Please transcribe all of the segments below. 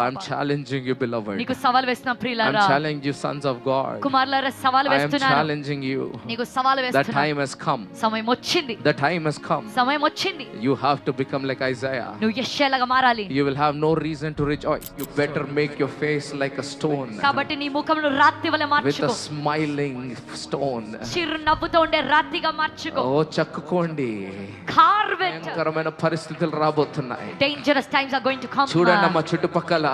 I'm challenging you, beloved. నీకు సవాల్ వేస్తున్నా I'm ప్రియులారా, challenging you, sons of God. కుమారులారా సవాల్ I am వేస్తున్నాను. challenging you. నీకు సవాల్ The వేస్తున్నా. time has come. సమయం వచ్చింది. The time has come. సమయం వచ్చింది. You have to become like Isaiah. నువ్వు యెషయాలాగా మారాలి. You will have no reason to rejoice. You better make your face like a stone. కాబట్టి నీ ముఖమును రాతి వలె With మార్చుకో. a smiling stone. చిరు నవ్వుతో ఉండే రాతిగా మార్చుకో. ఓ చక్కుకోండి. కార్వెట్. భయంకరమైన పరిస్థితులు రాబోతున్నాయి. Dangerous times are going to come. చూడండి అమ్మ చుట్టుపక్కల.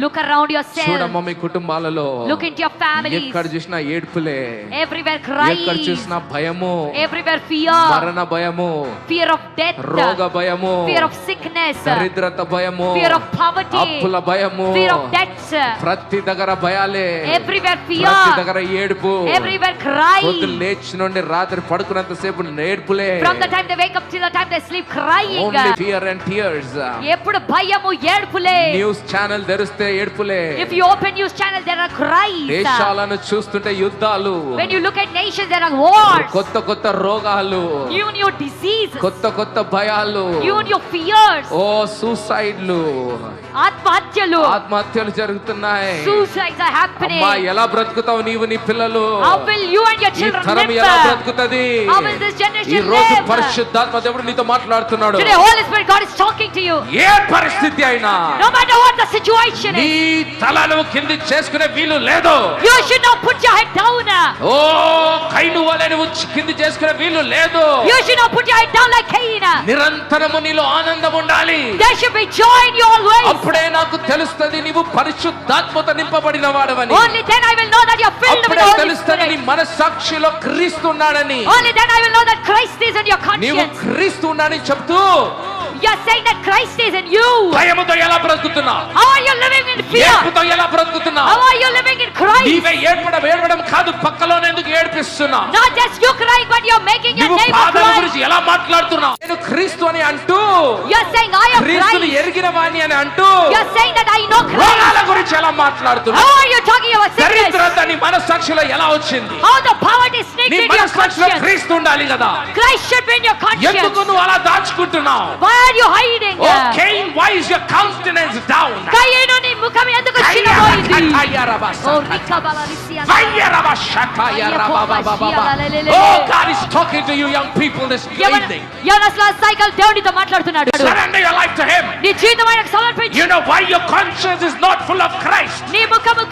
Look around yourself. చూడమ్మ మీ కుటుంబాలలో. Look into your families. ఎక్కడ చూసినా ఏడ్పులే. Everywhere crying. ఎక్కడ చూసినా భయము. Everywhere fear. మరణ భయము. Fear of death. రోగ భయము. Fear of sickness. దరిద్రత భయము. Fear of poverty. అప్పుల భయము. Fear of debts. ప్రతి దగ్గర భయాలే. Everywhere fear. ప్రతి దగ్గర ఏడుపు. Everywhere crying. పొద్దున్న లేచి నుండి రాత్రి పడుకున్నంత సేపు ఏడ్పులే. From the time they wake up till the time they sleep crying. Only fear and tears. ఎప్పుడు భయము ఏడుపులే. న్యూస్ ఛానల్ తెరిస్తే ఏడ్పులే. If you open news channel there are cries. దేశాలను చూస్తుంటే యుద్ధాలు. When you look at nations there are wars. కొత్త కొత్త రోగాలు. New diseases. కొత్త కొత్త భయాలు. New fears. ఓ సూసైడ్లు. ఆత్మహత్యలు జరుగుతున్నాయి. Suicides are happening. అమ్మా ఎలా బ్రతుకుతావు నీవు నీ పిల్లలు? How will you and your children ఈ తరం live? ఎలా బ్రతుకుతది? How will this generation ఈ రోజు live? పరిశుద్ధాత్మ దేవుడు నీతో మాట్లాడుతున్నాడు. Today Holy Spirit God is talking to you. ఏ పరిస్థితి అయినా No matter what the situation నీ is. తలను కింది చేసుకునే వీలు లేదు. You should not put your head down. ఓ కైను వలె నువ్వు కింది చేసుకునే వీలు లేదు. You should not put your head down like Cain. నిరంతరము నీలో ఆనందం ఉండాలి. There should be joy in you always. అప్పుడే నాకు తెలుస్తది నీవు పరిశుద్ధాత్మతో నింపబడిన వాడవని. Only then I will know that you are filled with అప్పుడే the Holy తెలుస్తది నీ Spirit. మనస్సాక్షిలో క్రీస్తు ఉన్నాడని. Only then I will know that Christ is in your నీవు conscience. క్రీస్తు ఉన్నాడని చెప్తూ You are saying that Christ is in you. భయముతో ఎలా బ్రతుకుతున్నావు? How are you living in fear? ఏడుపుతో ఎలా బ్రతుకుతున్నావు? How are you living in Christ? నీవే ఏడవడం కాదు, పక్కలోనే ఎందుకు ఏడిపిస్తున్నావు? Not just you crying, but you are making your నీవు neighbor పాదాల cry. గురించి ఎలా మాట్లాడుతున్నావు? నేను క్రీస్తు అని అంటూ, You are saying I am క్రీస్తుని Christ. ఎరిగిన వాణ్ణి అని అంటూ, You are saying that I know రోగాల Christ. గురించి ఎలా మాట్లాడుతున్నావు? How are you talking about sickness? దరిద్రత నీ మనస్సాక్షిలో ఎలా వచ్చింది? How the poverty sneaked నీ into your మనస్సాక్షిలో conscience? క్రీస్తు ఉండాలి కదా. Christ should be in your conscience. ఎందుకు నువ్వు అలా దాచుకుంటున్నావు? Why are you hiding? Oh Cain, why is your countenance down? కయ్యను నీ ముఖం ఎందుకు చిన్నబోయింది? ఓ రికబల రిసియా. Oh, God is talking to you young people this evening. యవనస్తుల సైకిల్ దేవునితో మాట్లాడుతున్నాడు. Surrender your life to him. నీ జీవితం ఆయనకు సమర్పించు. You know why your conscience is not full of Christ? నీ ముఖము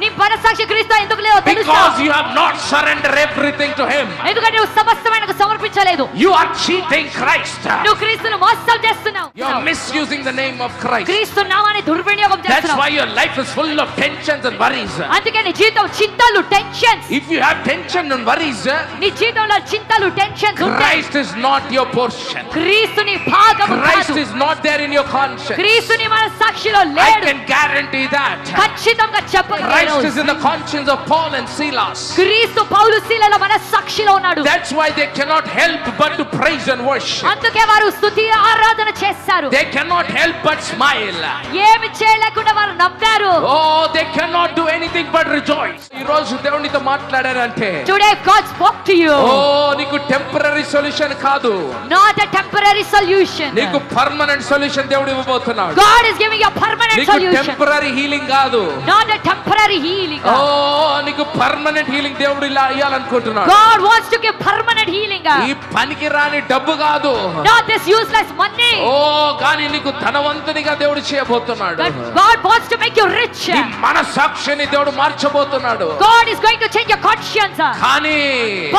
నీ మనస్సాక్షి క్రీస్తు ఎందుకు లేదో తెలుసా? Because you have not surrendered everything to him. ఎందుకంటే నువ్వు సమస్తం ఆయనకు సమర్పించలేదు. You are cheating Christ. నువ్వు క్రీస్తును మోసం చేస్తున్నావు. You are misusing the name of Christ. క్రీస్తు నామాన్ని దుర్వినియోగం That's చేస్తున్నావు. why your life is full of tensions and worries. అందుకే నీ జీవితం చింతలు tensions. If you have tension and worries, నీ జీవితంలో చింతలు టెన్షన్స్ ఉంటాయి. Christ is not your portion. క్రీస్తు నీ భాగము Christ కాదు. is not there in your conscience. క్రీస్తు నీ మనస్సాక్షిలో I లేడు. can guarantee that. ఖచ్చితంగా Christ చెప్పగలను. is in the conscience of Paul and Silas. క్రీస్తు పౌలు శీలల మనస్సాక్షిలో ఉన్నాడు. That's why they cannot help but to praise and worship. అందుకే వారు స్తుతి ఆరాధన చేశారు. They cannot help but smile. ఏమి చేయలేకుండా వారు నవ్వారు. Oh, they cannot do anything but rejoice. ఈ రోజు దేవునితో మాట్లాడారంటే, Today God spoke to you. oh, నీకు టెంపరరీ సొల్యూషన్ కాదు, Not a temporary solution. నీకు పర్మనెంట్ సొల్యూషన్ దేవుడు ఇవ్వబోతున్నాడు. God is giving you a permanent నీకు solution. టెంపరరీ హీలింగ్ కాదు, Not a temporary healing. oh, నీకు పర్మనెంట్ హీలింగ్ దేవుడు ఇలా ఇవ్వాలనుకుంటున్నాడు. God wants to give permanent healing. ఈ పనికి రాని డబ్బు కాదు, Not this useless money. ఓ కానీ నీకు ధనవంతునిగా దేవుడు చేయబోతున్నాడు. But God wants to make you rich. నీ మనస్సాక్షిని దేవుడు మార్చబోతున్నాడు. God is going to change your conscience. కానీ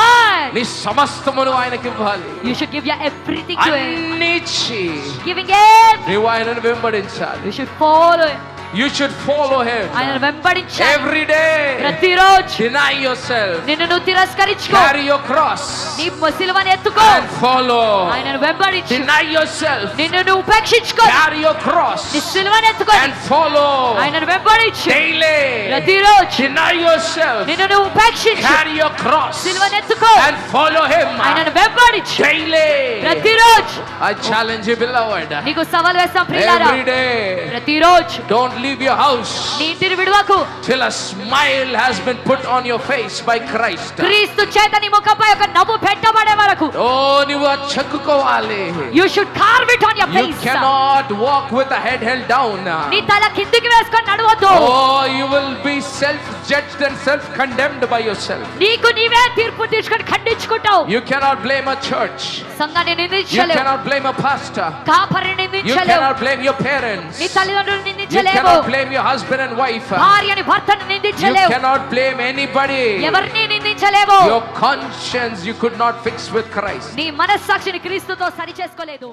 But నీ సమస్తమును ఆయనకి ఇవ్వాలి. you should give your everything to Him. అన్ని ఇచ్చి Giving everything. నీవు ఆయనను వెంబడించాలి. You should follow Him. You should follow him ఆయనను వెంబడించాలి. every day. ప్రతిరోజు Deny yourself, నిన్ను నువ్వు తిరస్కరించుకో. carry your cross నీ సిలువను ఎత్తుకో. and follow. ఆయనను వెంబడించు. Deny yourself, నిన్ను నువ్వు ఉపేక్షించుకో. carry your cross నీ సిలువను ఎత్తుకో. and follow. ఆయనను వెంబడించు. Daily ప్రతిరోజు deny yourself, నిన్ను నువ్వు ఉపేక్షించు. carry your cross సిలువను ఎత్తుకో. and follow him ఆయనను వెంబడించు. daily. ప్రతిరోజు I challenge you, beloved, నీకు సవాల్ వేస్తాం ప్రియులారా. every day. ప్రతిరోజు Don't leave your house నీ ఇంటిని విడువకు till a smile has been put on your face by Christ. క్రీస్తు చేత నీ ముఖంపై ఒక నవ్వు పెట్టబడే వరకు Oh, నువ్వు చెక్కుకోవాలి. you should carve it on your You face. cannot walk with the head held down. నీ తల కిందికి వేసుకొని నడవద్దు. Oh, you will be self-judged and self-condemned by yourself. నీకు నీవే తీర్పు తీసుకొని ఖండించుకుంటావు. You cannot blame a church. సంఘాన్ని You నిందించలేవు. cannot blame a pastor. కాపరిని You నిందించలేవు. cannot blame your parents. నీ తల్లిదండ్రులను You నిందించలేవు. cannot blame your husband and wife. భార్యని భర్తను You నిందించలేవు. cannot blame anybody. ఎవరిని నిందించలేవు. Your conscience you could not fix with Christ. నీ మనస్సాక్షిని క్రీస్తుతో సరి చేసుకోలేదు.